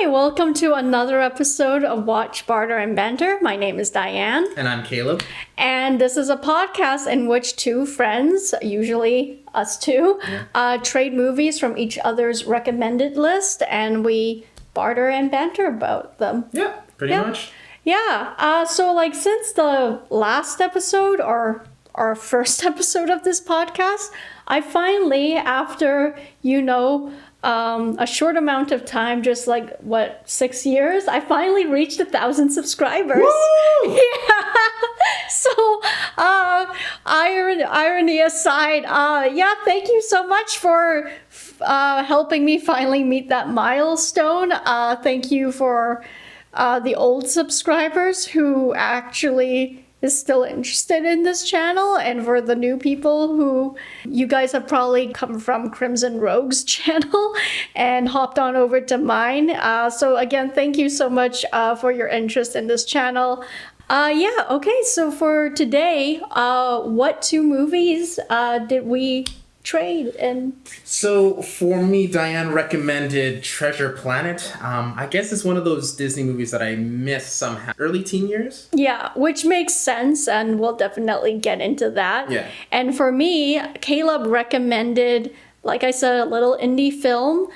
Hi, welcome to another episode of Watch, Barter, and Banter. My name is Diane. And I'm Caleb. And this is a podcast in which two friends, usually us two, trade movies from each other's recommended list, and we barter and banter about them. Yeah, pretty much. Yeah. So since the last episode, or our first episode of this podcast, I finally, after, a short amount of time, just 6 years, I finally reached 1,000 subscribers. Woo! Yeah. So, irony aside, thank you so much for helping me finally meet that milestone. Thank you for the old subscribers who actually is still interested in this channel, and for the new people who you guys have probably come from Crimson Rogue's channel and hopped on over to mine. So again, thank you so much for your interest in this channel. So for today, what two movies did we trade in? So for me, Diane recommended Treasure Planet. I guess it's one of those Disney movies that I missed somehow. Early teen years? Yeah, which makes sense, and we'll definitely get into that. Yeah. And for me, Caleb recommended, like I said, a little indie film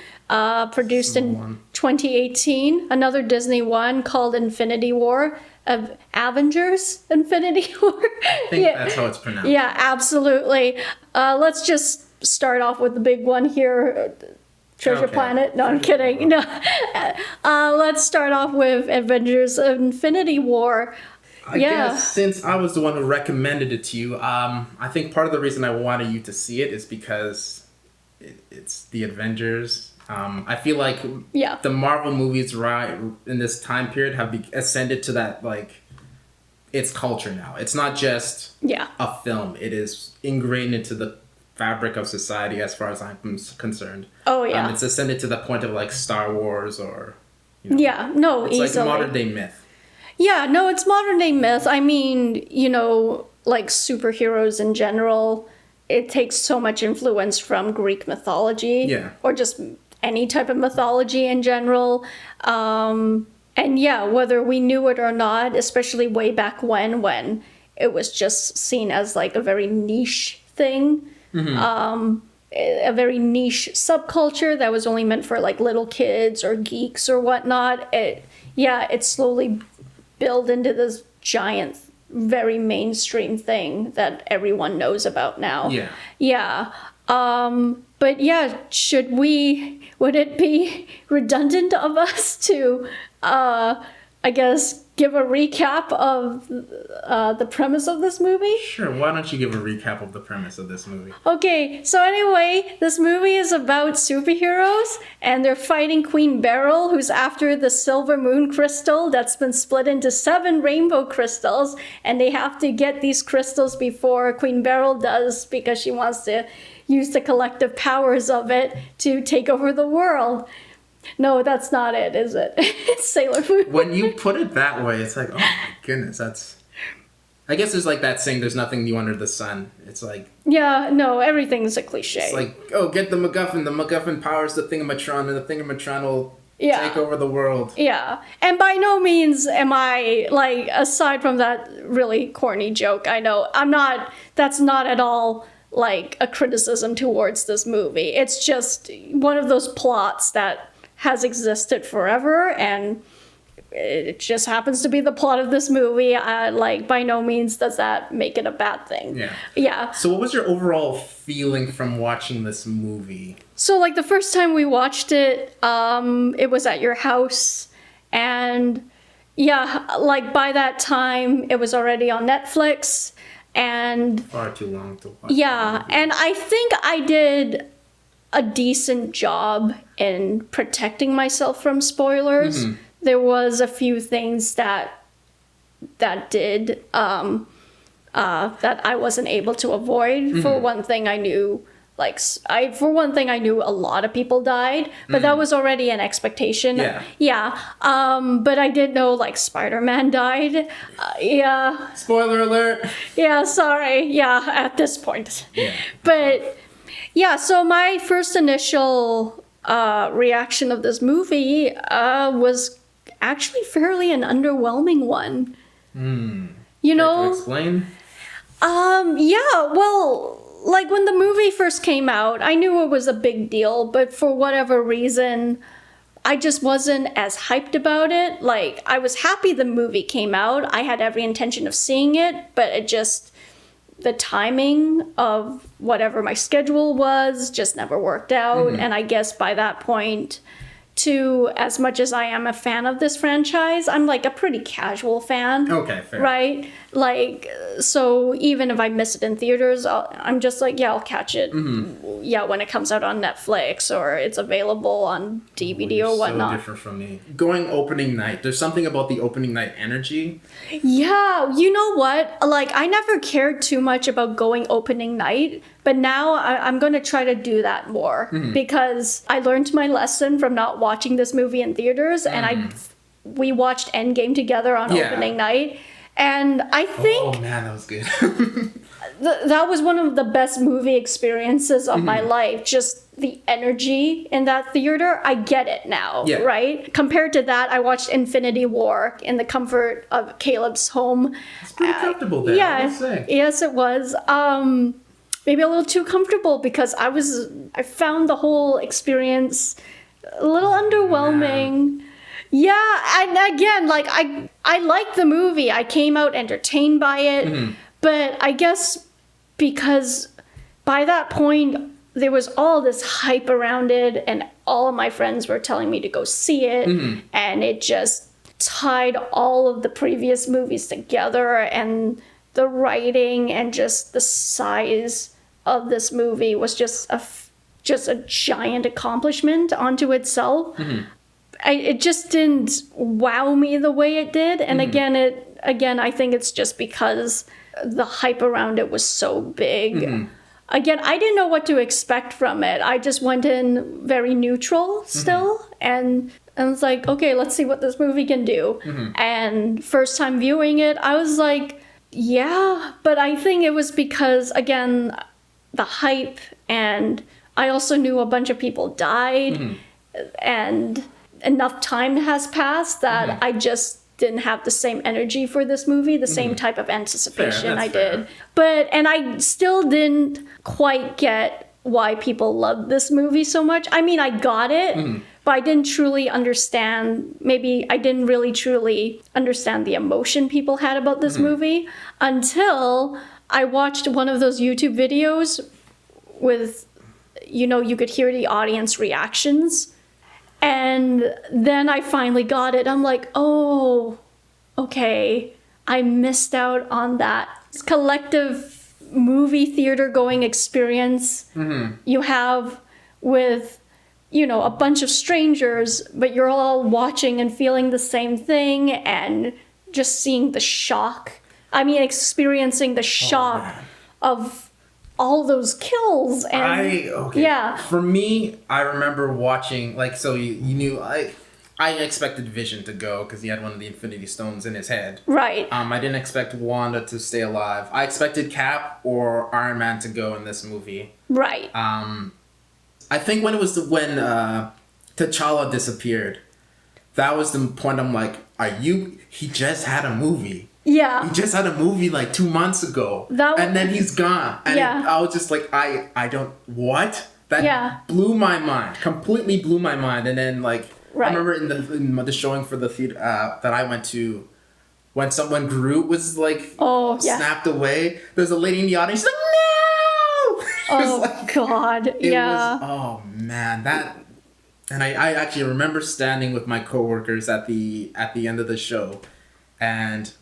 produced in 2018, another Disney one called Infinity War. Of Avengers, Infinity War. I think that's how it's pronounced. Yeah, absolutely. Let's just start off with the big one here. Treasure Planet. No, I'm kidding. No. Let's start off with Avengers Infinity War. I guess since I was the one who recommended it to you, I think part of the reason I wanted you to see it is because it's the Avengers. I feel like the Marvel movies right in this time period have ascended to that, it's culture now. It's not just a film. It is ingrained into the fabric of society as far as I'm concerned. Oh, yeah. It's ascended to the point of Star Wars or... it's easily. It's like modern day myth. Yeah, no, it's modern day myth. I mean, superheroes in general, it takes so much influence from Greek mythology. Yeah. Or just any type of mythology in general. Whether we knew it or not, especially way back when it was just seen as a very niche thing. Mm-hmm. A very niche subculture that was only meant for little kids or geeks or whatnot. It slowly built into this giant, very mainstream thing that everyone knows about now. Yeah. Yeah. Would it be redundant of us to, give a recap of the premise of this movie? Sure, why don't you give a recap of the premise of this movie? Okay, so anyway, this movie is about superheroes, and they're fighting Queen Beryl, who's after the silver moon crystal that's been split into 7 rainbow crystals, and they have to get these crystals before Queen Beryl does, because she wants to use the collective powers of it to take over the world. No, that's not it, is it? It's Sailor Moon. When you put it that way, it's like, oh my goodness, that's... I guess there's that saying, there's nothing new under the sun. It's Yeah, no, everything's a cliche. It's get the MacGuffin powers the Thingamatron, and the Thingamatron will take over the world. Yeah, and by no means am I, aside from that really corny joke, I know, that's not at all... a criticism towards this movie. It's just one of those plots that has existed forever, and it just happens to be the plot of this movie. By no means does that make it a bad thing. Yeah. Yeah. So what was your overall feeling from watching this movie? So the first time we watched it, it was at your house, and by that time it was already on Netflix. And far too long to watch. Yeah, and I think I did a decent job in protecting myself from spoilers. Mm-hmm. There was a few things that did that I wasn't able to avoid. Mm-hmm. For one thing, I knew a lot of people died, but that was already an expectation. Yeah. But I did know Spider-Man died. Yeah. Spoiler alert. Yeah, sorry. Yeah, at this point. Yeah. But yeah, so my first initial reaction of this movie was actually fairly an underwhelming one. You know? Can you explain? Yeah, well, like when the movie first came out, I knew it was a big deal, but for whatever reason, I just wasn't as hyped about it. Like, I was happy the movie came out. I had every intention of seeing it, but it just, the timing of whatever my schedule was just never worked out. And I guess by that point, too, as much as I am a fan of this franchise, I'm like a pretty casual fan. Okay, fair. Right? Like, so even if I miss it in theaters, I'm just like, yeah, I'll catch it. Yeah, when it comes out on Netflix or it's available on DVD or whatnot. So different from me. Going opening night, there's something about the opening night energy. Yeah, you know what? Like, I never cared too much about going opening night, but now I'm going to try to do that more because I learned my lesson from not watching this movie in theaters, and we watched Endgame together on opening night, and I think... Oh man, that was good. that was one of the best movie experiences of my life. Just the energy in that theater. I get it now, right? Compared to that, I watched Infinity War in the comfort of Caleb's home. It's pretty comfortable there, I must say. Yes, it was. Maybe a little too comfortable because I found the whole experience a little underwhelming. Yeah, and again, like I liked the movie. I came out entertained by it, but I guess because by that point there was all this hype around it, and all of my friends were telling me to go see it, and it just tied all of the previous movies together, and the writing and just the size of this movie was just a giant accomplishment onto itself. It just didn't wow me the way it did, and again I think it's just because the hype around it was so big. Again, I didn't know what to expect from it. I just went in very neutral still, and it's like, okay, let's see what this movie can do. And first time viewing it, I was like, yeah, but I think it was because, again, the hype, and I also knew a bunch of people died, and enough time has passed that I just didn't have the same energy for this movie, the same type of anticipation I did. But, and I still didn't quite get why people loved this movie so much. I mean, I got it, but I didn't truly understand, maybe I didn't really truly understand the emotion people had about this movie until I watched one of those YouTube videos with, you know, you could hear the audience reactions. And then I finally got it. I'm like, oh, okay. I missed out on that collective movie theater going experience you have with, you know, a bunch of strangers, but you're all watching and feeling the same thing and just seeing the shock. I mean, experiencing the shock of all those kills. And for me, I remember watching, like, so you knew I expected Vision to go because he had one of the Infinity Stones in his head. Right. I didn't expect Wanda to stay alive. I expected Cap or Iron Man to go in this movie. Right. I think when T'Challa disappeared, that was the point. I'm like, he just had a movie. Yeah. He just had a movie like 2 months ago. And then he's gone. And I was just like, I don't, what? That blew my mind. Completely blew my mind. And then like, I remember in the showing for the theater that I went to, when Groot was like snapped away, there's a lady in the audience, she's like, no! Oh, like, God. It was, oh man, that, and I actually remember standing with my coworkers at the end of the show, and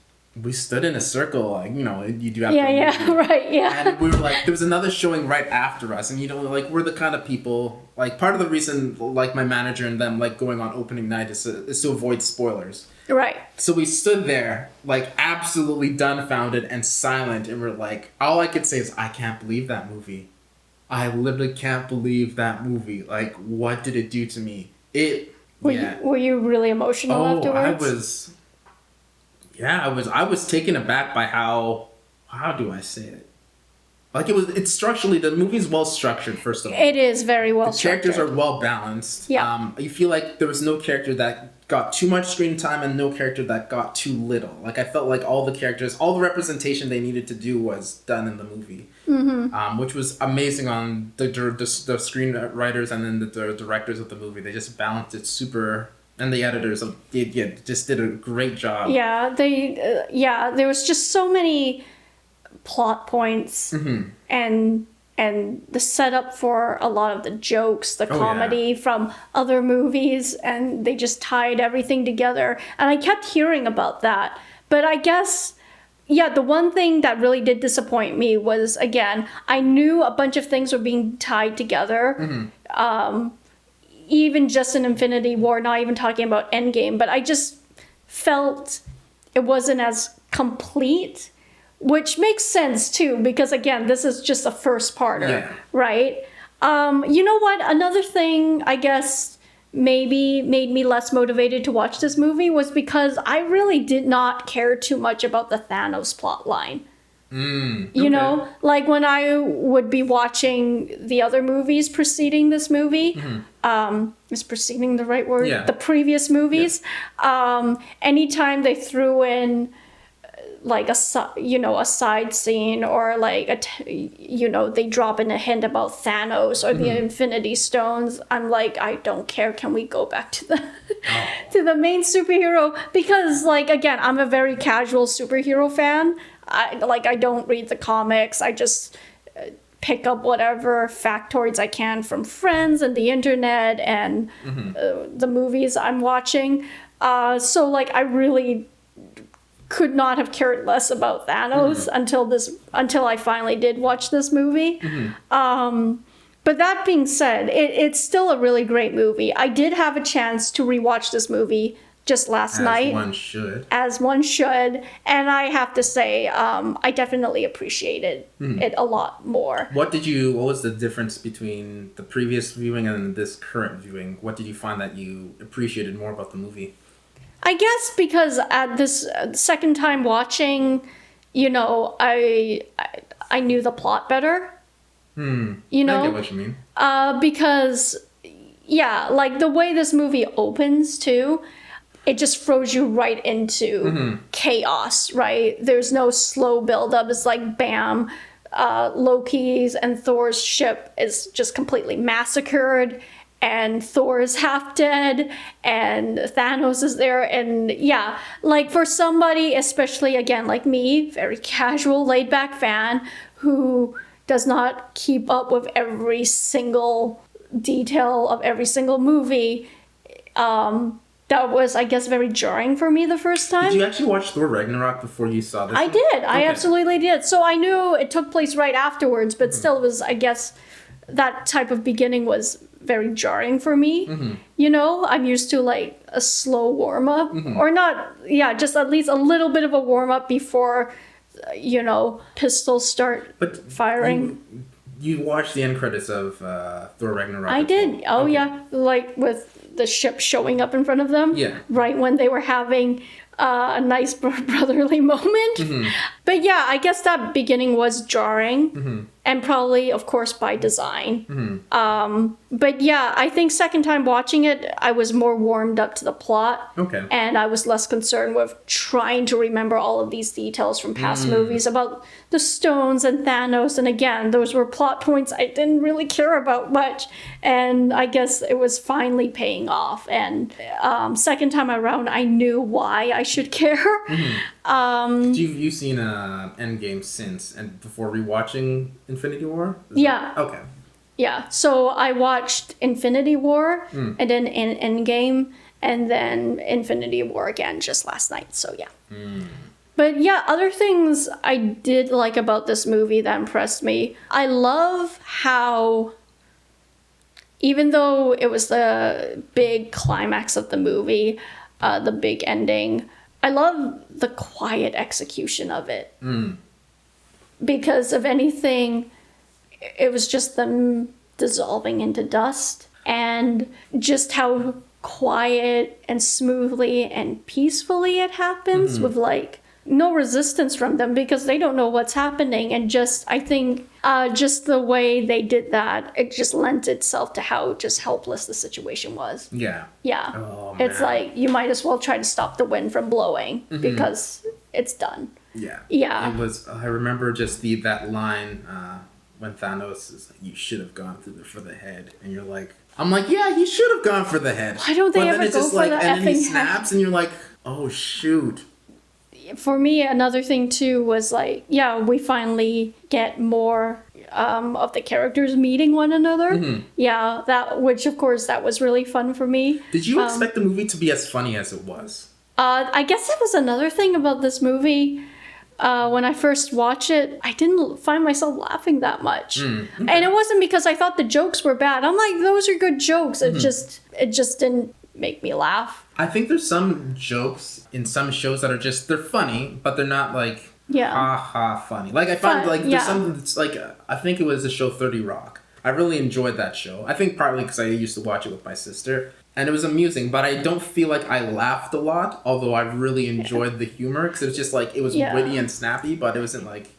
we stood in a circle, like, you know, you do after and we were like, there was another showing right after us, and, you know, like, we're the kind of people, like, part of the reason, like, my manager and them, like, going on opening night is to avoid spoilers. Right. So we stood there, like, absolutely dumbfounded and silent, and we're like, all I could say is, I can't believe that movie. I literally can't believe that movie. Like, what did it do to me? Were you really emotional afterwards? I was taken aback by how do I say it? Like it's structurally, the movie's well structured, first of all. It is very well structured. The characters are well balanced. Yeah. You feel like there was no character that got too much screen time and no character that got too little. Like I felt like all the characters, all the representation they needed to do was done in the movie. Which was amazing on the screenwriters and then the directors of the movie. They just balanced it super... And the editors just did a great job. Yeah, there was just so many plot points and the setup for a lot of the jokes, the comedy from other movies, and they just tied everything together. And I kept hearing about that. But I guess, the one thing that really did disappoint me was, again, I knew a bunch of things were being tied together. Even just in Infinity War, not even talking about Endgame, but I just felt it wasn't as complete, which makes sense too, because again, this is just a first-parter, right? You know what? Another thing, I guess, maybe made me less motivated to watch this movie was because I really did not care too much about the Thanos plotline. You know, like when I would be watching the other movies preceding this movie, is preceding the right word? Yeah. The previous movies. Anytime they threw in like a side scene or like they drop in a hint about Thanos or the Infinity Stones, I'm like, I don't care. Can we go back to the to the main superhero? Because like again, I'm a very casual superhero fan. I don't read the comics. I just pick up whatever factoids I can from friends and the internet and the movies I'm watching. So like I really could not have cared less about Thanos until I finally did watch this movie. But that being said, it's still a really great movie. I did have a chance to rewatch this movie just last night. As one should. And I have to say, I definitely appreciated it a lot more. What was the difference between the previous viewing and this current viewing? What did you find that you appreciated more about the movie? I guess because at this second time watching, I knew the plot better. I get what you mean. Because, like the way this movie opens too, it just throws you right into chaos, right? There's no slow buildup. It's like, bam, Loki's and Thor's ship is just completely massacred, and Thor's half dead, and Thanos is there. And like for somebody, especially again, like me, very casual, laid back fan who does not keep up with every single detail of every single movie, that was, I guess, very jarring for me the first time. Did you actually watch Thor Ragnarok before you saw this? I did. I absolutely did. So I knew it took place right afterwards, but still it was, I guess, that type of beginning was very jarring for me. I'm used to like a slow warm-up. Or not, just at least a little bit of a warm-up before, pistols start firing. You watched the end credits of Thor Ragnarok? I did. Oh, yeah. Like with the ship showing up in front of them. Yeah. Right when they were having a nice brotherly moment. But I guess that beginning was jarring. And probably, of course, by design. But I think second time watching it, I was more warmed up to the plot. And I was less concerned with trying to remember all of these details from past movies about the stones and Thanos. And again, those were plot points I didn't really care about much. And I guess it was finally paying off. And second time around, I knew why I should care. You've seen Endgame since and before rewatching Infinity War? Okay. Yeah, so I watched Infinity War and then Endgame and then Infinity War again just last night. So But other things I did like about this movie that impressed me. I love how, even though it was the big climax of the movie, the big ending, I love the quiet execution of it. Because if anything, it was just them dissolving into dust, and just how quiet and smoothly and peacefully it happens with like no resistance from them because they don't know what's happening. And I think just the way they did that, it just lent itself to how just helpless the situation was. Yeah. Yeah. Oh, it's man. like you might as well try to stop the wind from blowing because it's done. Yeah. Yeah. It was, I remember just that line when Thanos is like, you should have gone for the head. And you're like, I'm like, yeah, he should have gone for the head. Why don't they but ever then it's go just for like, the and then he effing snaps and you're like, oh, shoot. For me, another thing too was like, yeah, we finally get more of the characters meeting one another. Yeah, which of course that was really fun for me. Did you expect the movie to be as funny as it was? I guess that was another thing about this movie. When I first watched it, I didn't find myself laughing that much. Okay. And it wasn't because I thought the jokes were bad. I'm like, those are good jokes. It just didn't make me laugh. I think there's some jokes in some shows that are just, they're funny, but they're not like, ha ha funny. Like I find like there's something that's like, I think it was the show 30 Rock. I really enjoyed that show. I think partly because I used to watch it with my sister. And it was amusing, but I don't feel like I laughed a lot, although I really enjoyed the humor, because it was just like, it was witty and snappy, but it wasn't like,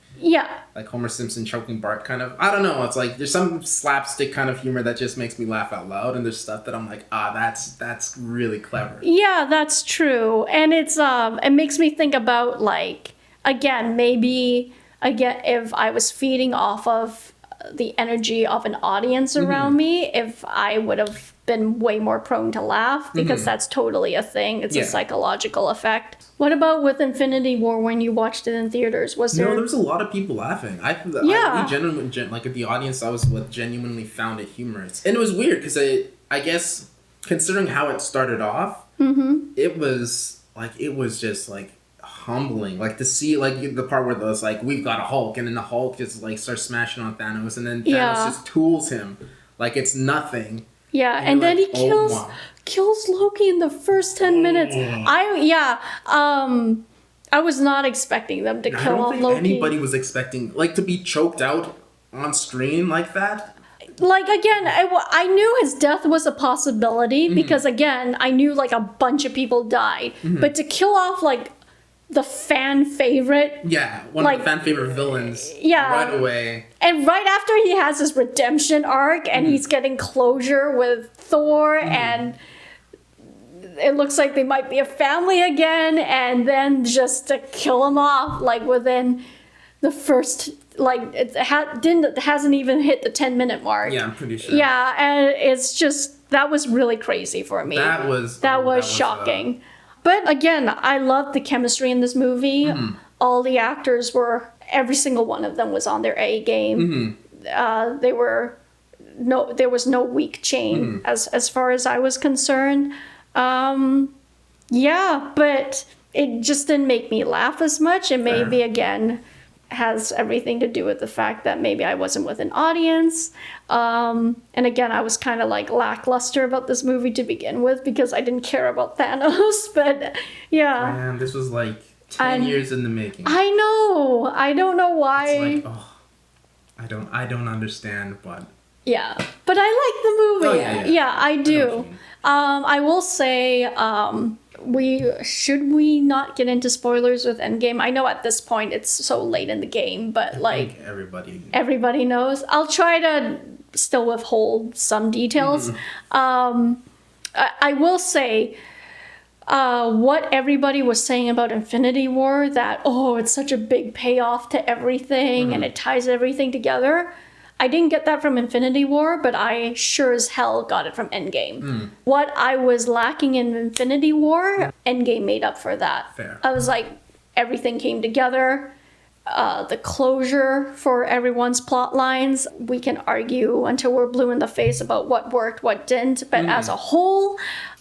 like Homer Simpson choking Bart kind of. I don't know, it's like, there's some slapstick kind of humor that just makes me laugh out loud, and there's stuff that I'm like, that's really clever. Yeah, that's true. And it makes me think about like, maybe if I was feeding off of the energy of an audience around me, if I would have been way more prone to laugh, because that's totally a thing. It's a psychological effect. What about with Infinity War when you watched it in theaters? No, there was a lot of people laughing. We genuinely, like the audience I was with genuinely found it humorous. And it was weird because I guess considering how it started off, it was just like humbling, like to see like the part where it's like, we've got a Hulk, and then the Hulk just like starts smashing on Thanos, and then Thanos just tools him like it's nothing. Yeah, and then he kills Loki in the first 10 minutes. I was not expecting them to kill off Loki. I don't think anybody was expecting like to be choked out on screen like that. Like, again, I knew his death was a possibility because, again, I knew like a bunch of people died. But to kill off like the fan favorite. Yeah, one of the fan favorite villains. Yeah. Right away. And right after he has his redemption arc and he's getting closure with Thor and it looks like they might be a family again, and then just to kill him off like within the first, like it hasn't even hit the 10-minute mark. Yeah, I'm pretty sure. Yeah, and it's just, that was really crazy for me. That was shocking. But again, I loved the chemistry in this movie. All the actors every single one of them was on their A game. There was no weak chain as far as I was concerned. Yeah, but it just didn't make me laugh as much. And maybe again has everything to do with the fact that maybe I wasn't with an audience. And again, I was kind of like lackluster about this movie to begin with because I didn't care about Thanos. But yeah. Man, this was like 10 years in the making. I know. I don't know why. It's like, I don't understand, but... Yeah. But I like the movie. Oh, yeah, I do. I will say, should we not get into spoilers with Endgame? I know at this point it's so late in the game, but I think everybody knows. I'll try to still withhold some details. I will say what everybody was saying about Infinity War, that it's such a big payoff to everything and it ties everything together. I didn't get that from Infinity War, but I sure as hell got it from Endgame. What I was lacking in Infinity War, Endgame made up for that. Fair. I was like, everything came together. The closure for everyone's plot lines. We can argue until we're blue in the face about what worked, what didn't, but as a whole,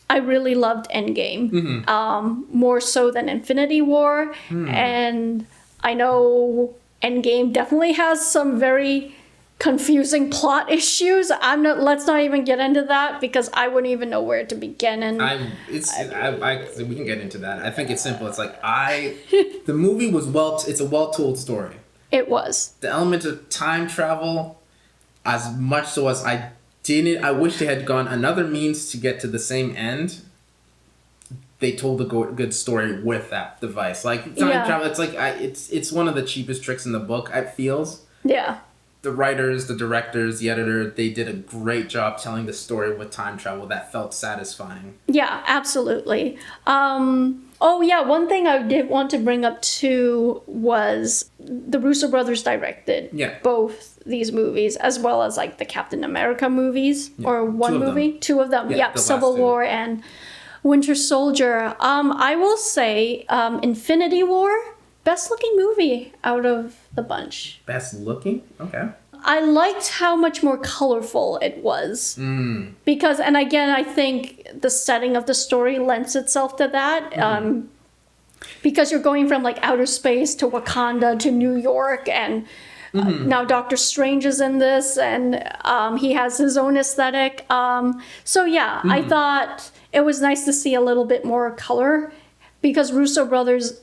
I really loved Endgame. More so than Infinity War. And I know Endgame definitely has some very confusing plot issues. Let's not even get into that because I wouldn't even know where to begin. And we can get into that. I think it's simple. It's like the movie was it's a well-told story. It was. The element of time travel, as much so as I wish they had gone another means to get to the same end. they told a good story with that device. Like time travel, it's like it's one of the cheapest tricks in the book. It feels. Yeah. The writers, the directors, the editor, they did a great job telling the story with time travel that felt satisfying. Yeah, absolutely. Oh yeah, one thing I did want to bring up too was the Russo brothers directed both these movies, as well as like the Captain America movies, or one movie, two of them. Yeah, Civil War and Winter Soldier. I will say, Infinity War, best looking movie out of the bunch. Best looking? Okay. I liked how much more colorful it was. Because, and again, I think the setting of the story lends itself to that. Because you're going from like outer space to Wakanda to New York, and now Doctor Strange is in this, and he has his own aesthetic. So yeah, I thought it was nice to see a little bit more color, because Russo brothers,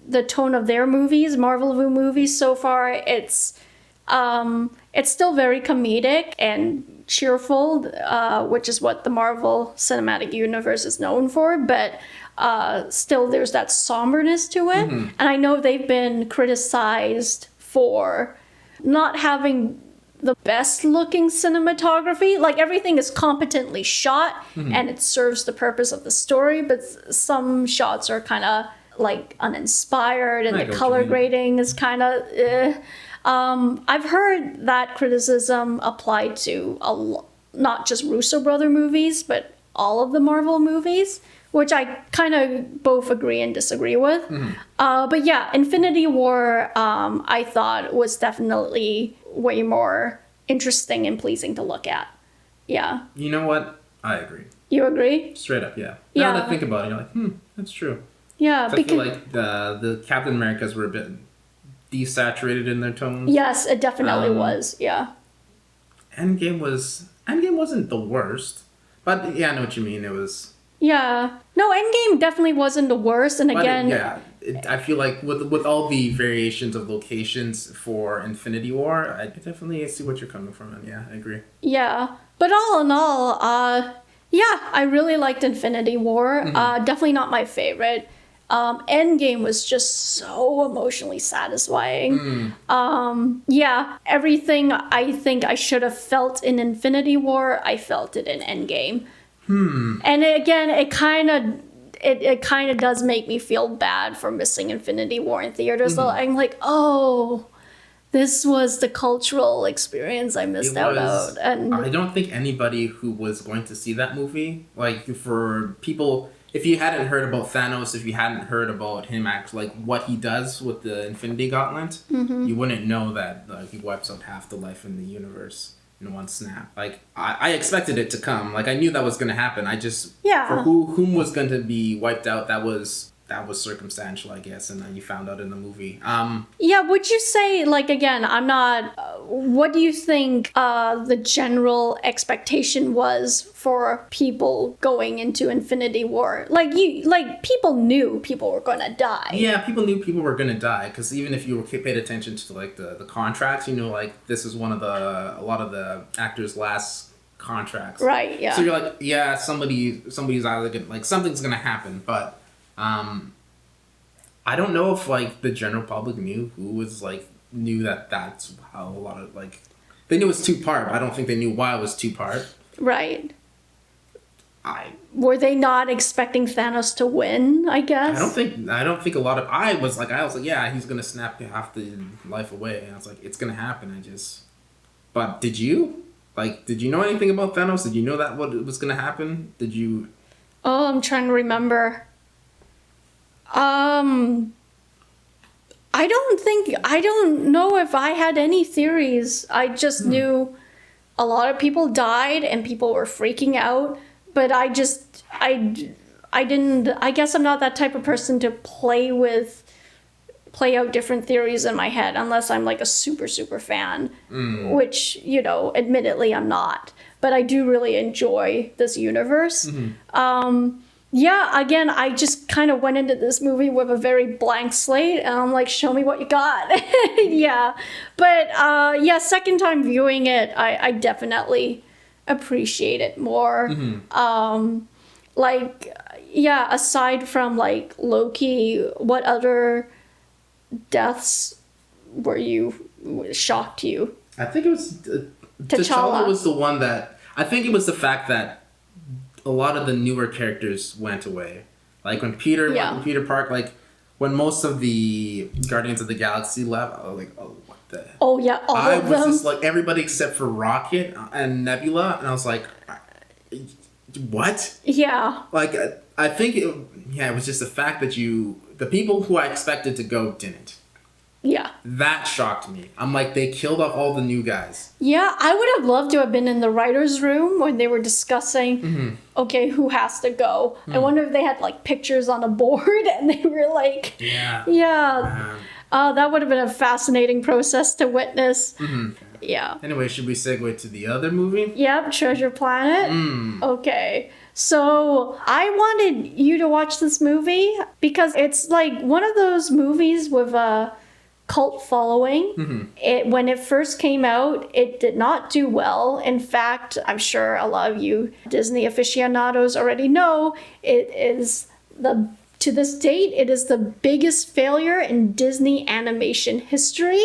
the tone of their movies, Marvel movies so far, it's still very comedic and cheerful, which is what the Marvel Cinematic Universe is known for, but still there's that somberness to it. And I know they've been criticized for not having the best looking cinematography. Like, everything is competently shot and it serves the purpose of the story, but some shots are kind of like uninspired, and the color grading is kind of I've heard that criticism applied to not just Russo brother movies, but all of the Marvel movies, which I kind of both agree and disagree with. But yeah, Infinity War, I thought was definitely way more interesting and pleasing to look at. Yeah. You know what? I agree. You agree? Straight up, yeah. Now that I think about it, you're like, that's true. Yeah, because I feel like the Captain Americas were a bit desaturated in their tones. Yes, it definitely was. Yeah. Endgame wasn't the worst, but yeah, I know what you mean. It was. Yeah. No, Endgame definitely wasn't the worst, and again. I feel like with all the variations of locations for Infinity War, I definitely see what you're coming from, and yeah, I agree. Yeah, but all in all, I really liked Infinity War. Definitely not my favorite. Endgame was just so emotionally satisfying. Everything I think I should have felt in Infinity War, I felt it in Endgame. And again, it kind of does make me feel bad for missing Infinity War in theaters. So I'm like, oh, this was the cultural experience I missed out on. And I don't think anybody who was going to see that movie, like, for people, if you hadn't heard about Thanos, if you hadn't heard about him like what he does with the Infinity Gauntlet, you wouldn't know that he wipes out half the life in the universe in one snap. Like, I expected it to come. Like, I knew that was going to happen. I just, for whom was going to be wiped out, that was circumstantial, I guess, and then you found out in the movie. Would you say, like, again, I'm not, what do you think the general expectation was for people going into Infinity War? People knew people were going to die. Yeah, people knew people were going to die, because even if you paid attention to, like, the contracts, you know, like, this is a lot of the actors' last contracts. Right, yeah. So you're like, yeah, somebody's either gonna, like, something's going to happen, but I don't know if, like, the general public knew that's how a lot of, like, they knew it was two-part. I don't think they knew why it was two-part. Right. Were they not expecting Thanos to win, I guess? I don't think a lot of, I was like, yeah, he's gonna snap half the life away. And I was like, it's gonna happen. But did you know anything about Thanos? Did you know that what was gonna happen? Did you? Oh, I'm trying to remember. I don't know if I had any theories. I just knew a lot of people died and people were freaking out, but I guess I'm not that type of person to play out different theories in my head unless I'm like a super, super fan, which, you know, admittedly I'm not, but I do really enjoy this universe. Again, I just kind of went into this movie with a very blank slate, and I'm like, show me what you got. Second time viewing it, I definitely appreciate it more. yeah, aside from like Loki, what other deaths shocked you? I think it was T'Challa was the one that I think it was the fact that a lot of the newer characters went away. Like when Peter Park, like when most of the Guardians of the Galaxy left, I was like, oh, what the? Oh yeah, I was just like everybody except for Rocket and Nebula, and I was like, what? Yeah. Like I think it was just the fact that the people who I expected to go didn't. Yeah. That shocked me. I'm like, they killed off all the new guys. Yeah, I would have loved to have been in the writer's room when they were discussing, okay, who has to go. I wonder if they had like pictures on a board and they were like, yeah. That would have been a fascinating process to witness. Yeah. Anyway, should we segue to the other movie? Yep, Treasure Planet. Okay. So I wanted you to watch this movie because it's like one of those movies with a cult following. When it first came out, it did not do well. In fact, I'm sure a lot of you Disney aficionados already know to this date, it is the biggest failure in Disney animation history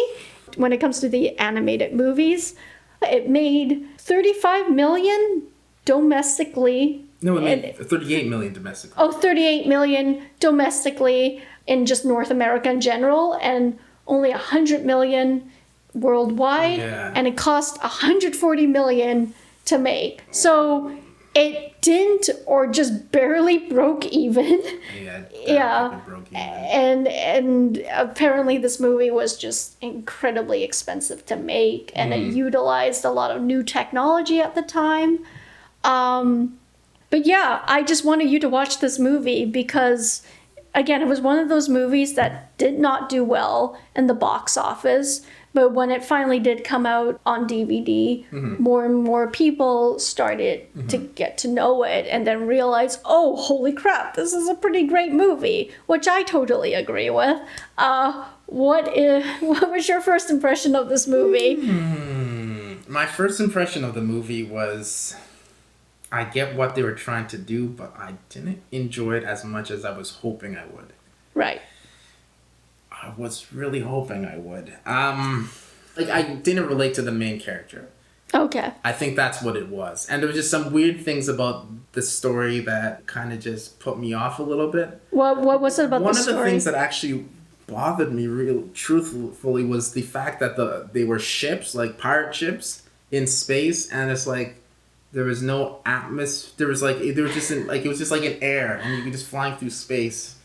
when it comes to the animated movies. It made 35 million domestically. No, it made 38 million domestically. Oh, 38 million domestically in just North America in general, and only 100 million worldwide. Yeah. And it cost 140 million to make. So it didn't, or just barely broke even. Yeah. Broke even. And apparently this movie was just incredibly expensive to make, and it utilized a lot of new technology at the time. But yeah, I just wanted you to watch this movie because, again, it was one of those movies that did not do well in the box office. But when it finally did come out on DVD, more and more people started to get to know it and then realize, oh, holy crap, this is a pretty great movie, which I totally agree with. What was your first impression of this movie? My first impression of the movie was, I get what they were trying to do, but I didn't enjoy it as much as I was hoping I would. Right. I was really hoping I would. I didn't relate to the main character. Okay. I think that's what it was. And there were just some weird things about the story that kind of just put me off a little bit. What was it about the story? One of the things that actually bothered me truthfully was the fact that they were ships, like pirate ships in space, and it's like there was no atmosphere. There was like it was just it was just like in air, and you could just flying through space.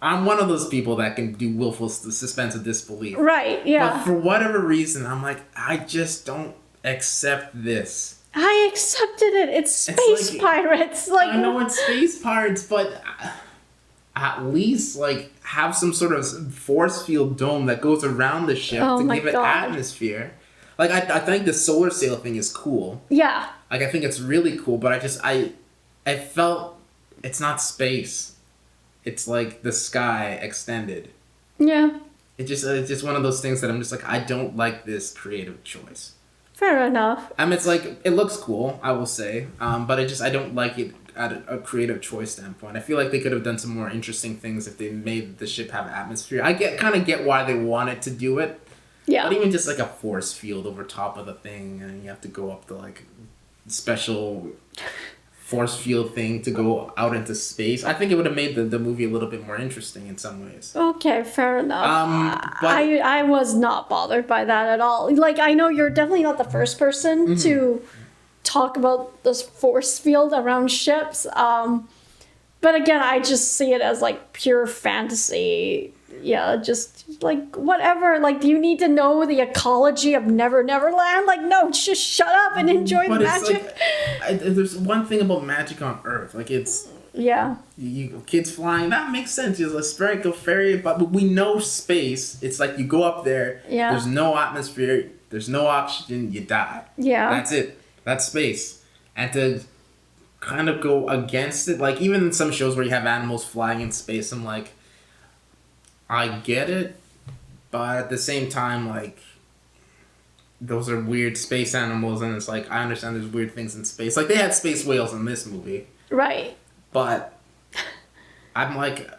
I'm one of those people that can do willful suspense of disbelief. Right, yeah. But for whatever reason, I'm like, I just don't accept this. I accepted it. It's space pirates. Like, I know it's space pirates, but at least have some sort of force field dome that goes around the ship to give it atmosphere. I think the solar sail thing is cool. Yeah. I think it's really cool, but I felt it's not space. It's like the sky extended. Yeah. It's just one of those things that I'm just like, I don't like this creative choice. Fair enough. I mean, it's like, it looks cool, I will say, but I don't like it at a creative choice standpoint. I feel like they could have done some more interesting things if they made the ship have atmosphere. I kind of get why they wanted to do it. Yeah. But even just like a force field over top of the thing, and you have to go up the special force field thing to go out into space. I think it would have made the movie a little bit more interesting in some ways. Okay, fair enough. But I was not bothered by that at all. I know you're definitely not the first person to talk about this force field around ships. But again, I just see it as pure fantasy. Yeah, just whatever. Do you need to know the ecology of Never Neverland? No, just shut up and enjoy the magic. There's one thing about magic on Earth. It's you kids flying. That makes sense. There's a spherical fairy, but we know space. It's you go up there. Yeah. There's no atmosphere. There's no oxygen. You die. Yeah. That's it. That's space. And to kind of go against it, even in some shows where you have animals flying in space, I'm like, I get it, but at the same time, those are weird space animals, and it's I understand there's weird things in space. They had space whales in this movie. Right. But I'm like,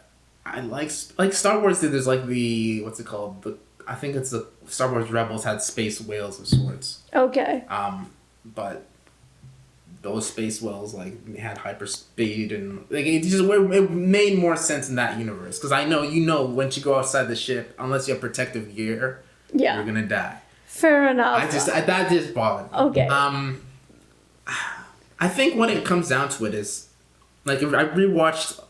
I like Star Wars. There's like what's it called? I think it's the Star Wars Rebels had space whales of sorts. Okay. But those space whales like had hyperspeed and like it made more sense in that universe because I know once you go outside the ship, unless you have protective gear, you're gonna die. Fair enough. That just bothered me. Okay. I think when it comes down to it is like I rewatched.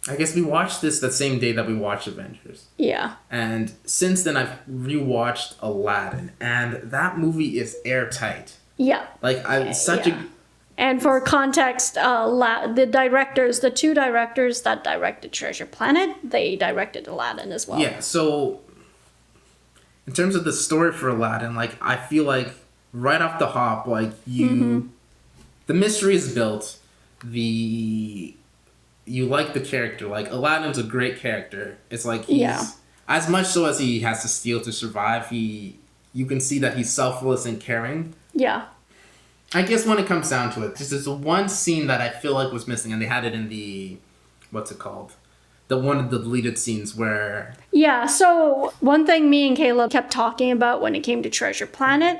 I guess we watched this the same day that we watched Avengers. Yeah. And since then, I've rewatched Aladdin, and that movie is airtight. Yeah. Like And for context, the two directors that directed Treasure Planet, they directed Aladdin as well. Yeah. So, in terms of the story for Aladdin, like I feel like right off the hop, like the mystery is built, you like the character. Like, Aladdin's a great character. It's like he's... As much so as he has to steal to survive, you can see that he's selfless and caring. Yeah. I guess when it comes down to it, just there's one scene that I feel like was missing, and they had it in the... What's it called? One of the deleted scenes where... Yeah, so one thing me and Caleb kept talking about when it came to Treasure Planet,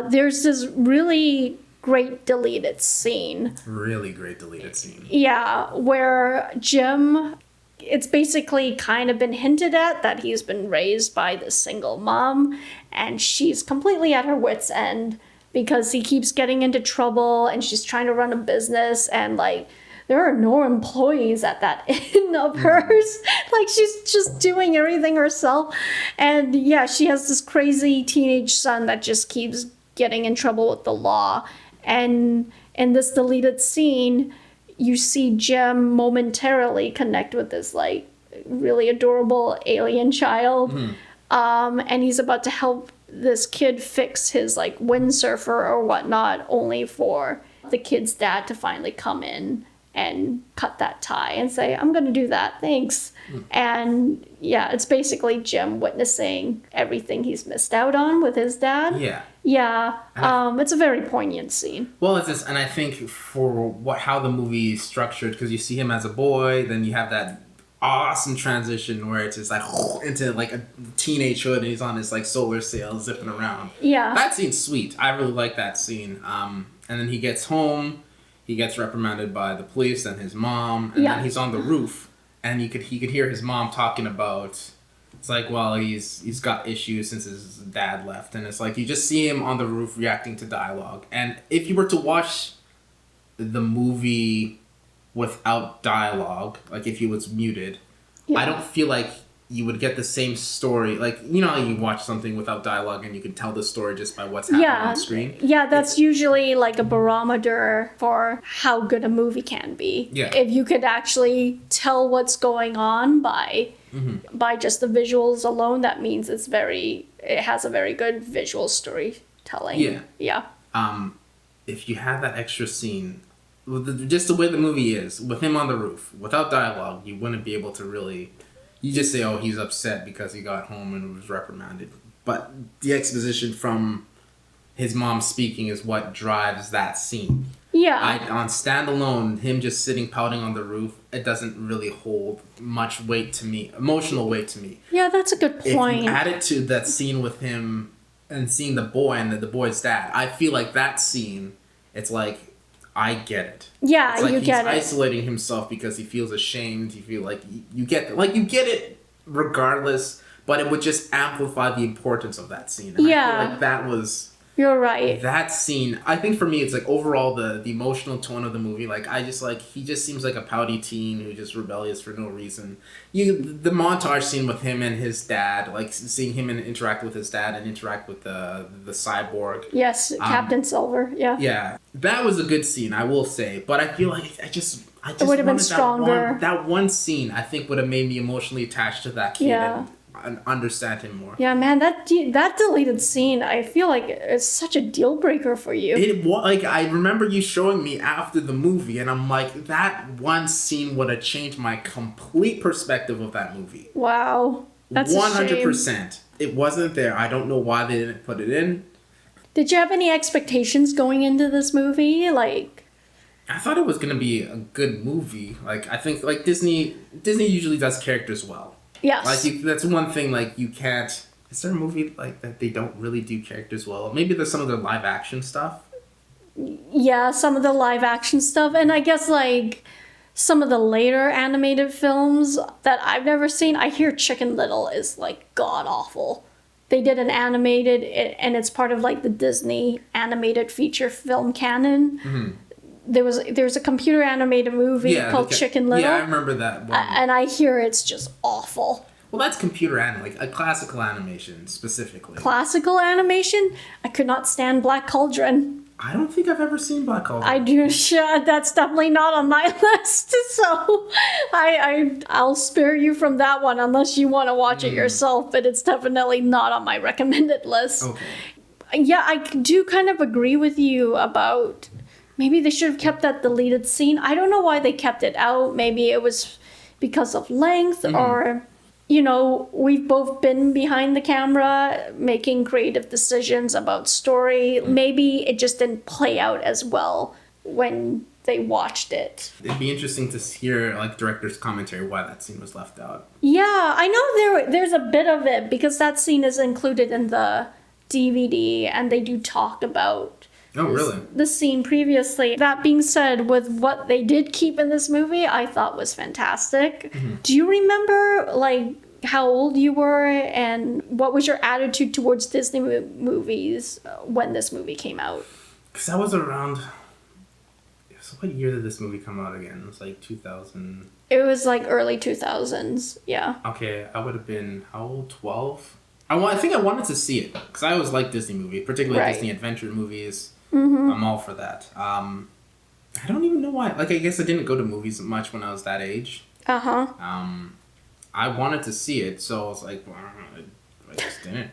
there's this really... great deleted scene. Really great deleted scene. Yeah, where Jim, it's basically kind of been hinted at that he's been raised by this single mom, and she's completely at her wit's end because he keeps getting into trouble and she's trying to run a business and like there are no employees at that inn of hers. Like she's just doing everything herself. And yeah, she has this crazy teenage son that just keeps getting in trouble with the law. And in this deleted scene, you see Jim momentarily connect with this like really adorable alien child. And he's about to help this kid fix his like windsurfer or whatnot, only for the kid's dad to finally come in and cut that tie and say, I'm going to do that. Thanks. And yeah, it's basically Jim witnessing everything he's missed out on with his dad. Yeah. Yeah. It's a very poignant scene. Well, it's just, and I think for how the movie is structured, because you see him as a boy, then you have that awesome transition where it's just like into like a teenagehood and he's on his like solar sail zipping around. Yeah. That scene's sweet. I really like that scene. And then he gets home. He gets reprimanded by the police and his mom, and then he's on the roof, and he could hear his mom talking about. It's like, well, he's got issues since his dad left, and it's like you just see him on the roof reacting to dialogue. And if you were to watch the movie without dialogue, like if he was muted, I don't feel like you would get the same story. Like, you know how you watch something without dialogue and you can tell the story just by what's happening on screen? Yeah, that's usually like a barometer for how good a movie can be. Yeah. If you could actually tell what's going on by just the visuals alone, that means it has a very good visual storytelling. Yeah. Yeah. If you had that extra scene, just the way the movie is, with him on the roof, without dialogue, you wouldn't be able to really... You just say, oh, he's upset because he got home and was reprimanded. But the exposition from his mom speaking is what drives that scene. Yeah. On standalone, him just sitting pouting on the roof, it doesn't really hold much weight to me, emotional weight to me. Yeah, that's a good point. If you add it to that scene with him and seeing the boy and the boy's dad, I feel like that scene, it's like, I get it. Yeah, it's like you get it. He's isolating himself because he feels ashamed. You feel like you get it regardless, but it would just amplify the importance of that scene. And I feel like that was... You're right. That scene, I think for me, it's like overall the emotional tone of the movie. Like, I just like, he just seems like a pouty teen who's just rebellious for no reason. The montage scene with him and his dad, like seeing him interact with his dad and interact with the cyborg. Yes, Captain Silver, yeah. Yeah, that was a good scene, I will say. But I feel like I just it would have been stronger. That one scene, I think, would have made me emotionally attached to that kid. Yeah. And understand him more. Yeah, man, that deleted scene, I feel like it's such a deal breaker for you. It was like, I remember you showing me after the movie, and I'm like, that one scene would have changed my complete perspective of that movie. Wow, that's 100%. It wasn't there. I don't know why they didn't put it in. Did you have any expectations going into this movie? Like, I thought it was gonna be a good movie. Like I think like Disney usually does characters well. Yes. Like that's one thing. Like you can't. Is there a movie like that they don't really do characters well? Maybe there's some of their live action stuff. Yeah, some of the live action stuff, and I guess like some of the later animated films that I've never seen. I hear Chicken Little is like god awful. They did an animated, and it's part of like the Disney animated feature film canon. Mm-hmm. There's a computer animated movie called Chicken Little. Yeah, I remember that one. And I hear it's just awful. Well, that's computer like a classical animation specifically. Classical animation? I could not stand Black Cauldron. I don't think I've ever seen Black Cauldron. I do. That's definitely not on my list. So I'll spare you from that one unless you want to watch it yourself. But it's definitely not on my recommended list. Okay. Yeah, I do kind of agree with you about maybe they should have kept that deleted scene. I don't know why they kept it out. Maybe it was because of length or... You know, we've both been behind the camera making creative decisions about story. Maybe it just didn't play out as well when they watched it. It'd be interesting to hear like director's commentary why that scene was left out. Yeah, I know there's a bit of it because that scene is included in the DVD and they do talk about the scene previously. That being said, with what they did keep in this movie, I thought was fantastic. Mm-hmm. Do you remember like how old you were and what was your attitude towards Disney movies when this movie came out? Because I was around... So what year did this movie come out again? It was like 2000... It was like early 2000s, yeah. Okay, I would have been, how old? 12? I think I wanted to see it because I always like Disney movies, particularly Disney adventure movies. Mm-hmm. I'm all for that. I don't even know why. Like, I guess I didn't go to movies much when I was that age. Uh-huh. I wanted to see it, so I was like, well, I just didn't.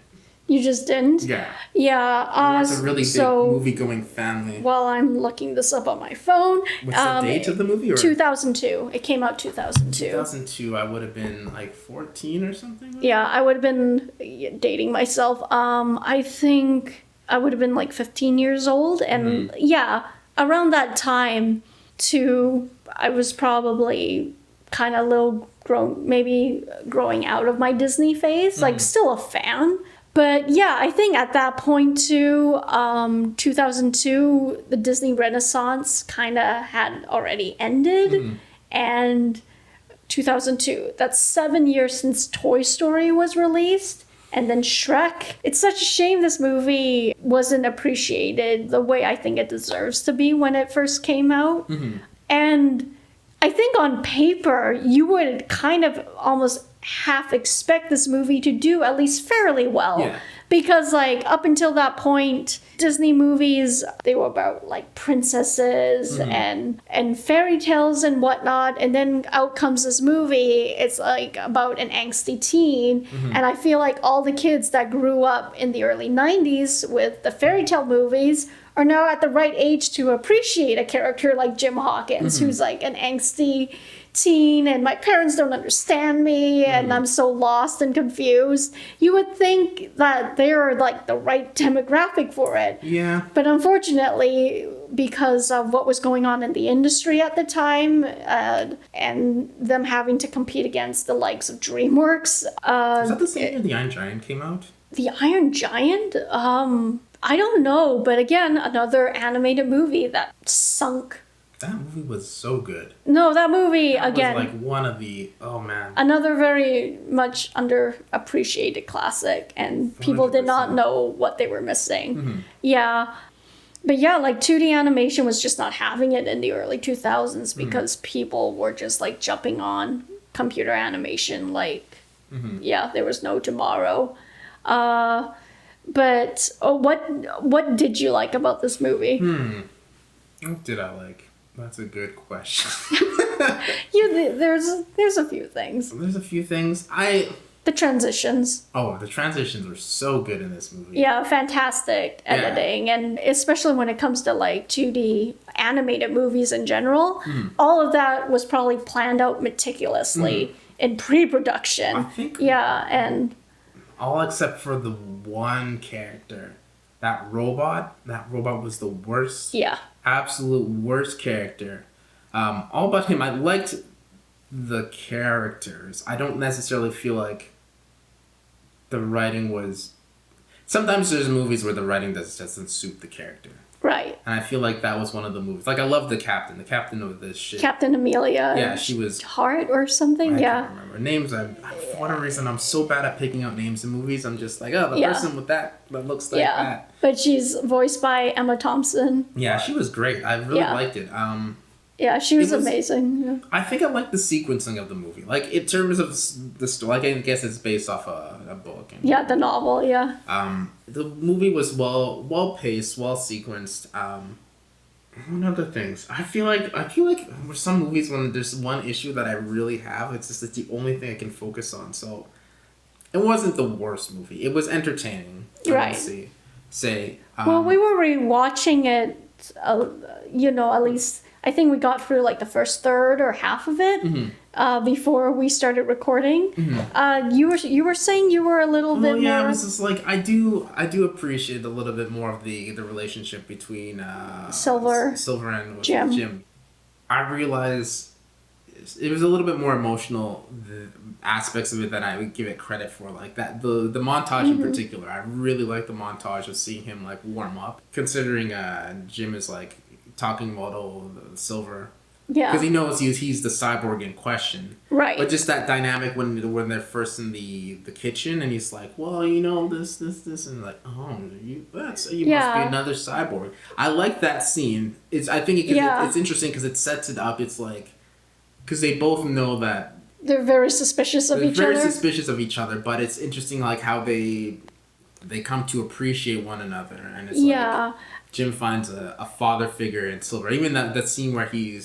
You just didn't? Yeah. Yeah. It's a really big movie-going family. While I'm looking this up on my phone. What's the date of the movie? 2002. It came out 2002. 2002, I would have been like 14 or something? Yeah, I would have been dating myself. I think I would have been like 15 years old. And yeah, around that time, too, I was probably kind of a little growing out of my Disney phase. Like, still a fan. But yeah, I think at that point too, 2002, the Disney Renaissance kind of had already ended. And 2002, that's 7 years since Toy Story was released. And then Shrek. It's such a shame this movie wasn't appreciated the way I think it deserves to be when it first came out. And I think on paper, you would kind of almost half expect this movie to do at least fairly well. Yeah. Because like up until that point, Disney movies, they were about like princesses and fairy tales and whatnot. And then out comes this movie. It's like about an angsty teen. And I feel like all the kids that grew up in the early 90s with the fairy tale movies are now at the right age to appreciate a character like Jim Hawkins, who's like an angsty teen and my parents don't understand me and I'm so lost and confused. You would think that they're like the right demographic for it. Yeah. But unfortunately, because of what was going on in the industry at the time and them having to compete against the likes of DreamWorks. Is that the same year The Iron Giant came out? The Iron Giant? I don't know, but again, another animated movie that sunk. That movie was so good. No, that movie, again... was like one of the... Oh, man. Another very much underappreciated classic, and people 100%. Did not know what they were missing. Yeah. But yeah, like 2D animation was just not having it in the early 2000s because people were just like jumping on computer animation like, yeah, there was no tomorrow. But what did you like about this movie? What did I like? That's a good question. There's a few things. There's a few things. The transitions. Oh, the transitions were so good in this movie. Yeah, fantastic editing, and especially when it comes to like 2D animated movies in general, all of that was probably planned out meticulously in pre-production. I think. Yeah, and all except for the one character That robot was the worst. Yeah. Absolute worst character. All about him. I liked the characters. I don't necessarily feel like the writing was... Sometimes there's movies where the writing doesn't suit the character. Right. And I feel like that was one of the movies. Like, I love the captain of this shit. Captain Amelia. Yeah, she was... Hart or something, I yeah. can't remember. Names, for whatever reason, I'm so bad at picking out names in movies. I'm just like, oh, the person with that looks like that. But she's voiced by Emma Thompson. Yeah, she was great. I really liked it. Yeah, she was amazing. Yeah. I think I like the sequencing of the movie. Like, in terms of the story, like, I guess it's based off a book. Yeah, the novel, yeah. The movie was well-paced, well-sequenced. One other things. I feel like with some movies, when there's one issue that I really have, it's just the only thing I can focus on. So, it wasn't the worst movie. It was entertaining. Right. Well, we were rewatching it, at least... I think we got through like the first third or half of it before we started recording. You were saying you were a little bit more... Yeah, it was just like I do appreciate a little bit more of the relationship between Silver and Jim. I realized it was a little bit more emotional, the aspects of it, that I would give it credit for. Like that the montage in particular, I really like the montage of seeing him like warm up, considering Jim is like talking about Silver. Yeah. Because he knows he's the cyborg in question. Right. But just that dynamic when they're first in the kitchen and he's like, well, this, and like, oh, you must be another cyborg. I like that scene. It's interesting because it sets it up. It's like, because they both know that they're very suspicious of each other. Very suspicious of each other, but it's interesting like how they come to appreciate one another, and it's like Jim finds a father figure in Silver. Even that scene where he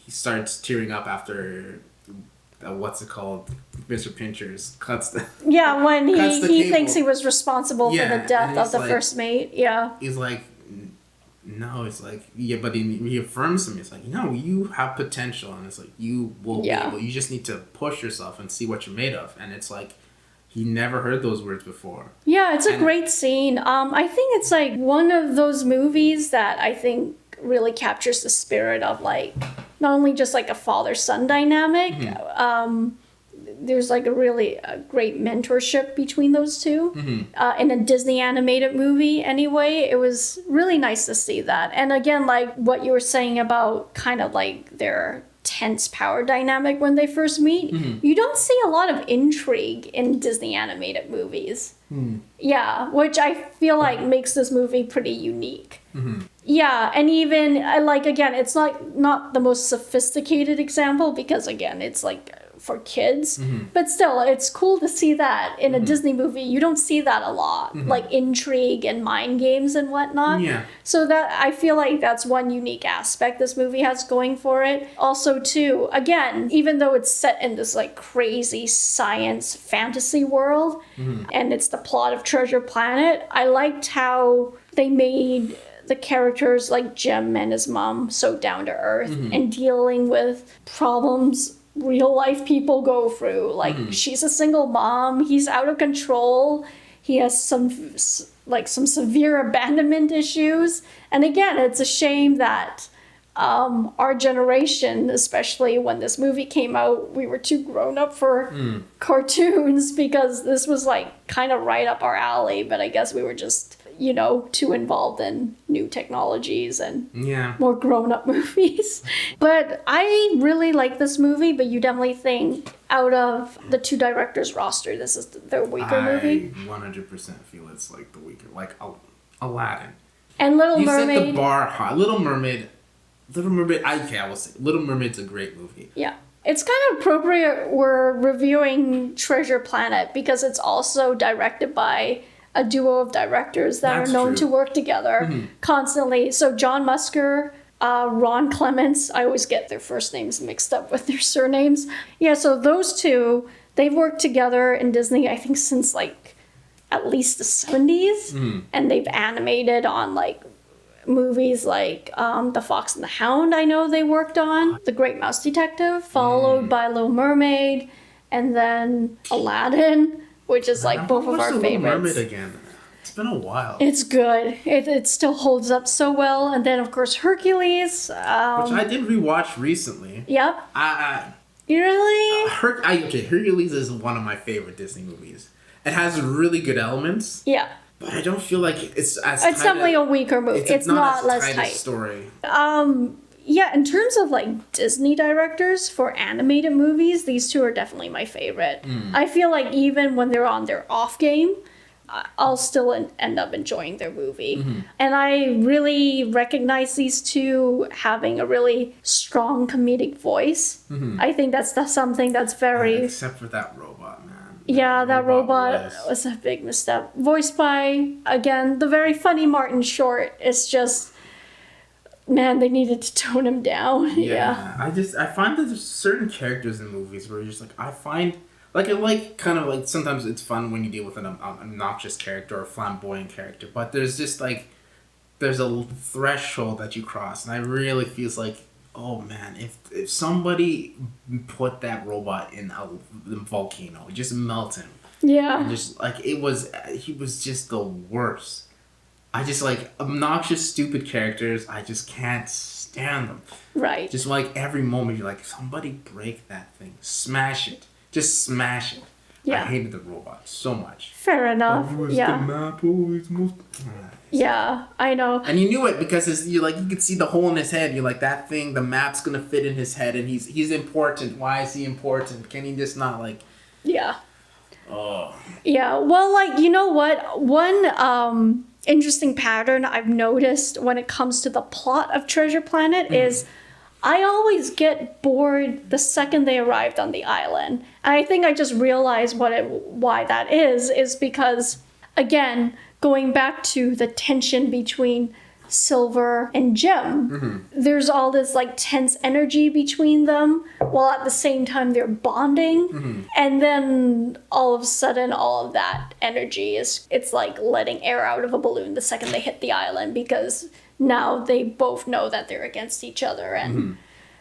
starts tearing up after what's it called? Mr. Pinchers cuts the when he thinks he was responsible for the death of the first mate. Yeah. He's like, no, it's like, but he affirms him. It's like, no, you have potential, and it's like, you will be able. You just need to push yourself and see what you're made of. And it's like, he never heard those words before. Yeah, it's a great scene. I think it's like one of those movies that I think really captures the spirit of like not only just like a father-son dynamic. There's like a really great mentorship between those two. In a Disney animated movie anyway. It was really nice to see that. And again, like what you were saying about kind of like their tense power dynamic when they first meet, you don't see a lot of intrigue in Disney animated movies. Yeah, which I feel like makes this movie pretty unique. Yeah, and even like again, it's not the most sophisticated example because again, it's like for kids, but still, it's cool to see that in a Disney movie. You don't see that a lot, like intrigue and mind games and whatnot. Yeah. So that I feel like that's one unique aspect this movie has going for it. Also, too, again, even though it's set in this like crazy science fantasy world, and it's the plot of Treasure Planet, I liked how they made the characters like Jim and his mom so down to earth and dealing with problems real life people go through. Like she's a single mom, he's out of control, he has some severe abandonment issues, and again, it's a shame that our generation, especially when this movie came out, we were too grown up for cartoons because this was like kind of right up our alley, but I guess we were just too involved in new technologies and more grown-up movies. But I really like this movie, but you definitely think out of the two directors roster, this is the weaker movie? I 100% feel it's like the weaker, like Aladdin. And Little Mermaid. You set the bar high. Little Mermaid, I will say, Little Mermaid's a great movie. Yeah. It's kind of appropriate we're reviewing Treasure Planet because it's also directed by a duo of directors that are known to work together constantly. So John Musker, Ron Clements, I always get their first names mixed up with their surnames. Yeah, so those two, they've worked together in Disney, I think, since like at least the 70s. And they've animated on like movies like The Fox and the Hound, I know they worked on. The Great Mouse Detective, followed by Little Mermaid, and then Aladdin, which is like both of our favorites. Little Mermaid again? It's been a while. It's good. It still holds up so well. And then, of course, Hercules. Which I did rewatch recently. Yep. You really? Hercules is one of my favorite Disney movies. It has really good elements. Yeah. But I don't feel like it's as It's definitely a weaker movie. It's not less tight. Story. Yeah, in terms of like Disney directors for animated movies, these two are definitely my favorite. I feel like even when they're on their off game, I'll still end up enjoying their movie. And I really recognize these two having a really strong comedic voice. I think that's something that's very... except for that robot, man. Yeah, that robot was a big misstep. Voiced by, again, the very funny Martin Short. It's just... Man, they needed to tone him down. Yeah. I find that there's certain characters in movies where you're just like, I find, like, I like, kind of like, sometimes it's fun when you deal with an obnoxious character or a flamboyant character, but there's just like, there's a threshold that you cross, and I really feels like, oh man, if somebody put that robot in a volcano, just melt him. Yeah. And just, like, he was just the worst. I just like obnoxious, stupid characters. I just can't stand them. Right. Just like every moment you're like, somebody break that thing. Smash it. Just smash it. Yeah. I hated the robot so much. Fair enough. The map? It's most... Yeah, I know. And you knew it because you could see the hole in his head. You're like, that thing, the map's gonna fit in his head and he's important. Why is he important? Can he just not like... Yeah. Oh. Yeah, well, like, you know what? One interesting pattern I've noticed when it comes to the plot of Treasure Planet is I always get bored the second they arrived on the island. And I think I just realized why that is because, again, going back to the tension between Silver and Gem, there's all this like tense energy between them while at the same time they're bonding, and then all of a sudden all of that energy it's like letting air out of a balloon the second they hit the island, because now they both know that they're against each other, and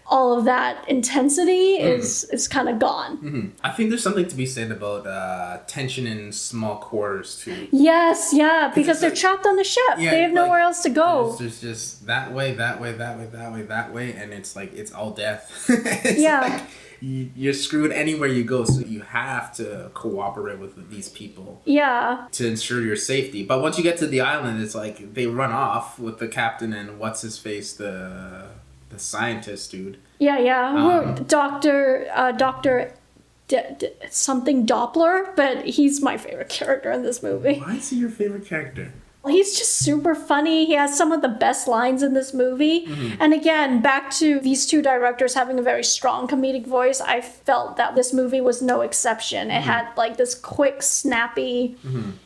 all of that intensity is kind of gone. I think there's something to be said about tension in small quarters too. Yes, yeah, because they're trapped on the ship. Yeah, they have nowhere else to go. There's just that way, and it's like it's all death. Like you're screwed anywhere you go, so you have to cooperate with these people. Yeah. To ensure your safety. But once you get to the island, it's like they run off with the captain and what's his face, the scientist dude. Yeah. Doctor something Doppler, but he's my favorite character in this movie. Why is he your favorite character? He's just super funny. He has some of the best lines in this movie. And again, back to these two directors having a very strong comedic voice, I felt that this movie was no exception. It had like this quick, snappy,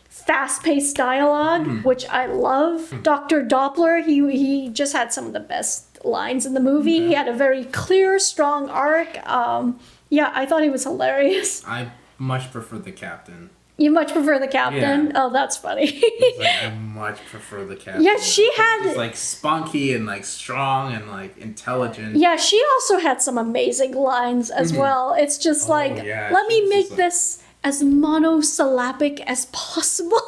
fast-paced dialogue, which I love. Dr. Doppler, he just had some of the best lines in the movie. He had a very clear, strong arc. I thought he was hilarious. I much prefer the captain. You much prefer the captain? Yeah. Oh, that's funny. I much prefer the captain. Yeah, she had... She's like spunky and like strong and like intelligent. Yeah, she also had some amazing lines as well. It's just let me make this as monosyllabic as possible.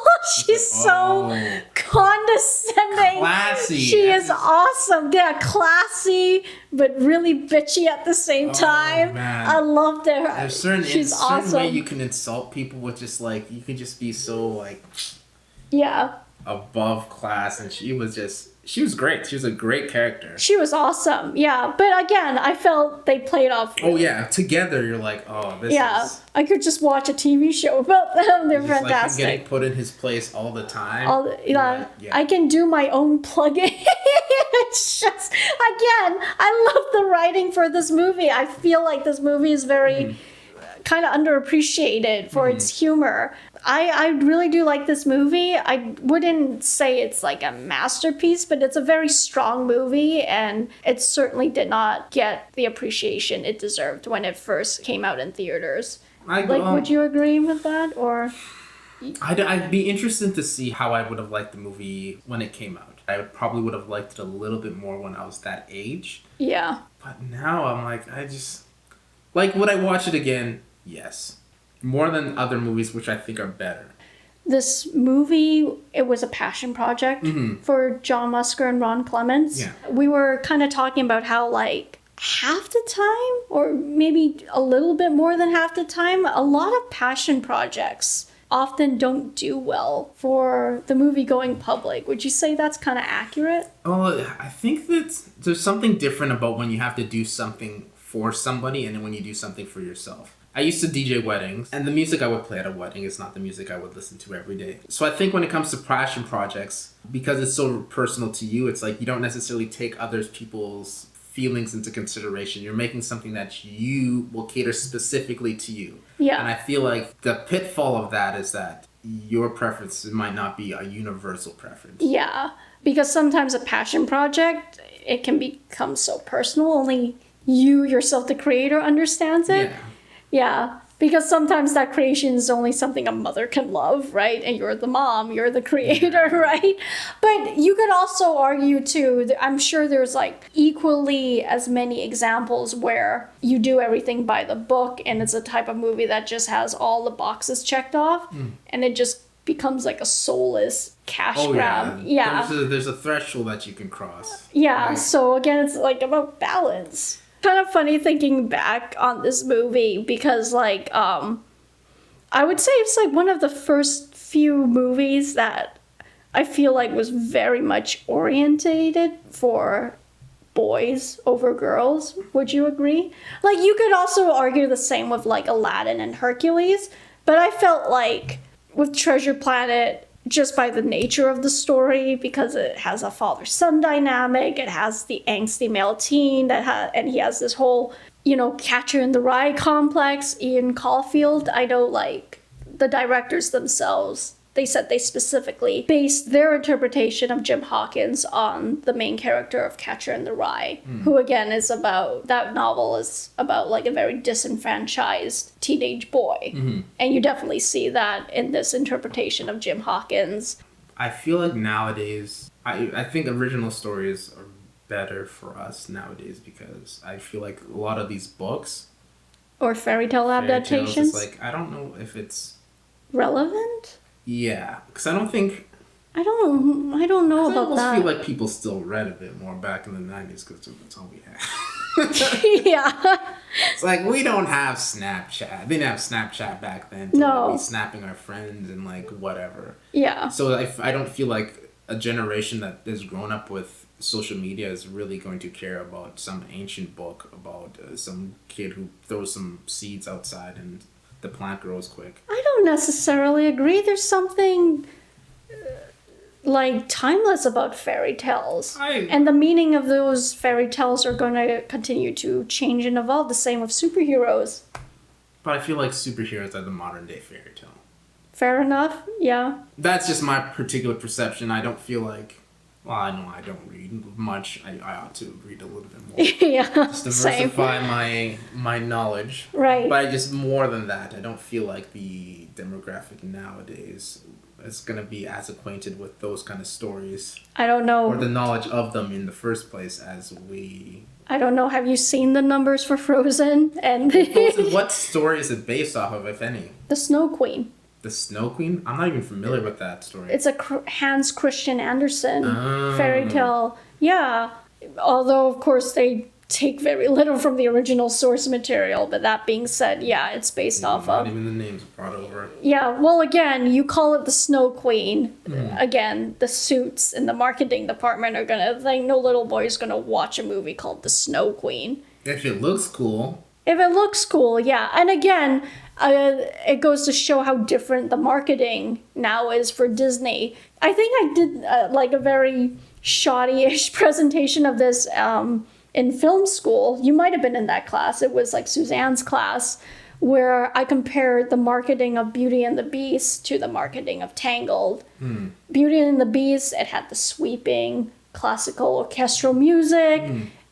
She's so condescending. Classy. She is awesome. Yeah, classy, but really bitchy at the same time. Man. I loved her. There's certain awesome. way you can insult people with just like, you can just be so like... Yeah. Above class, and she was great. She was a great character. She was awesome, yeah. But again, I felt they played off. Oh yeah, together you're like, oh, this is... I could just watch a TV show about them. They're fantastic. Like getting put in his place all the time. I can do my own plug-in. It's just, again, I love the writing for this movie. I feel like this movie is very... kind of underappreciated for its humor. I really do like this movie. I wouldn't say it's like a masterpiece, but it's a very strong movie, and it certainly did not get the appreciation it deserved when it first came out in theaters. Would you agree with that, or? I'd be interested to see how I would have liked the movie when it came out. I probably would have liked it a little bit more when I was that age. Yeah. But now I'm like, would I watch it again? Yes. More than other movies, which I think are better. this movie, it was a passion project for John Musker and Ron Clements. Yeah. We were kind of talking about how, like, half the time, or maybe a little bit more than half the time, a lot of passion projects often don't do well for the movie-going public. Would you say that's kind of accurate? Oh, I think that there's something different about when you have to do something for somebody and then when you do something for yourself. I used to DJ weddings, and the music I would play at a wedding is not the music I would listen to every day. So I think when it comes to passion projects, because it's so personal to you, it's like you don't necessarily take other people's feelings into consideration. You're making something that you will cater specifically to you. Yeah. And I feel like the pitfall of that is that your preference might not be a universal preference. Yeah, because sometimes a passion project, it can become so personal. Only you yourself, the creator, understands it. Yeah. Yeah, because sometimes that creation is only something a mother can love, right? And you're the mom, you're the creator, right? But you could also argue too, I'm sure there's like equally as many examples where you do everything by the book and it's a type of movie that just has all the boxes checked off and it just becomes like a soulless cash grab. Yeah. There's a threshold that you can cross. Yeah, right? So again, it's like about balance. Kind of funny thinking back on this movie because like I would say it's like one of the first few movies that I feel like was very much orientated for boys over girls. Would you agree? Like you could also argue the same with like Aladdin and Hercules, but I felt like with Treasure Planet, just by the nature of the story, because it has a father-son dynamic, it has the angsty male teen and he has this whole, Catcher in the Rye complex. Ian Caulfield, I know, like the directors themselves, they said they specifically based their interpretation of Jim Hawkins on the main character of Catcher in the Rye, who again that novel is about like a very disenfranchised teenage boy. And you definitely see that in this interpretation of Jim Hawkins. I feel like nowadays, I think original stories are better for us nowadays because I feel like a lot of these books or fairy tale adaptations, it's like I don't know if it's relevant. Yeah, because I don't know about I almost that. feel like people still read a bit more back in the 90s because that's all we had. Yeah. It's like we don't have Snapchat. They didn't have Snapchat back then. No. Be snapping our friends and like whatever. Yeah. So I don't feel like a generation that has grown up with social media is really going to care about some ancient book about some kid who throws some seeds outside and the plant grows quick. I don't necessarily agree. There's something like timeless about fairy tales. And the meaning of those fairy tales are going to continue to change and evolve. The same with superheroes. But I feel like superheroes are the modern day fairy tale. Fair enough, yeah. That's just my particular perception. I don't feel like... Well, I know I don't read much. I ought to read a little bit more. Yeah, just diversify my knowledge. Right. But just more than that, I don't feel like the demographic nowadays is going to be as acquainted with those kind of stories. I don't know. Or the knowledge of them in the first place as we... I don't know. Have you seen the numbers for Frozen? And what story is it based off of, if any? The Snow Queen. The Snow Queen? I'm not even familiar with that story. It's a Hans Christian Andersen fairy tale. Yeah. Although, of course, they take very little from the original source material. But that being said, yeah, it's based off of... Not even the names brought over. Yeah, well, again, you call it the Snow Queen. Again, the suits in the marketing department are going to think no little boy is going to watch a movie called The Snow Queen. If it looks cool. If it looks cool, yeah. And again... it goes to show how different the marketing now is for Disney. I think I did like a very shoddy-ish presentation of this in film school. You might have been in that class. It was like Suzanne's class, where I compared the marketing of Beauty and the Beast to the marketing of Tangled. Beauty and the Beast, it had the sweeping classical orchestral music,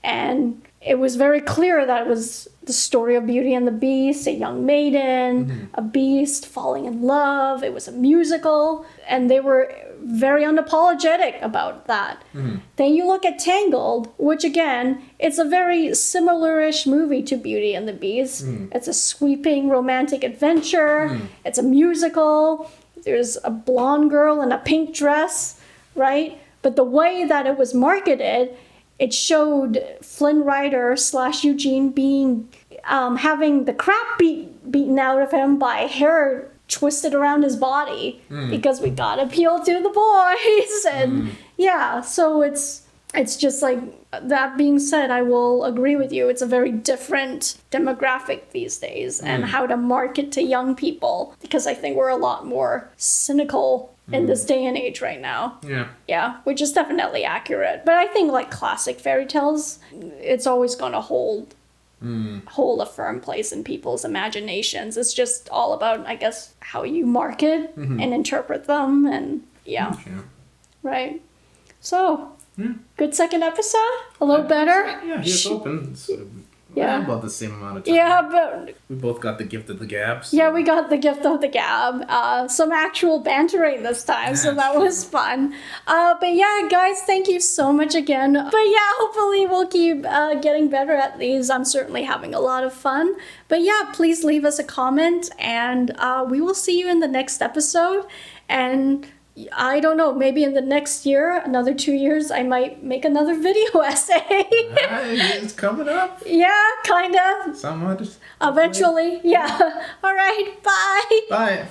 and it was very clear that it was the story of Beauty and the Beast, a young maiden, a beast falling in love. It was a musical, and they were very unapologetic about that. Then you look at Tangled, which again, it's a very similar-ish movie to Beauty and the Beast. It's a sweeping romantic adventure. It's a musical. there's a blonde girl in a pink dress, right? But the way that it was marketed, it showed Flynn Rider / Eugene being having the crap beaten out of him by hair twisted around his body because we gotta appeal to the boys. And yeah, so it's just like, that being said, I will agree with you. It's a very different demographic these days and how to market to young people, because I think we're a lot more cynical in this day and age right now. Yeah, which is definitely accurate. But I think like classic fairy tales, it's always going to hold a firm place in people's imaginations. It's just all about, I guess, how you market and interpret them. And yeah. Right. So, good second episode? A little better? Yeah, he was open. So about the same amount of time. Yeah, but we both got the gift of the gab. So. Yeah, we got the gift of the gab. Some actual bantering this time, so that was fun. But yeah, guys, thank you so much again. But yeah, hopefully we'll keep getting better at these. I'm certainly having a lot of fun. But yeah, please leave us a comment, and we will see you in the next episode. And I don't know, maybe in the next year, another 2 years, I might make another video essay. It's coming up. Yeah, kind of. Somewhat. Eventually, yeah. All right, bye. Bye.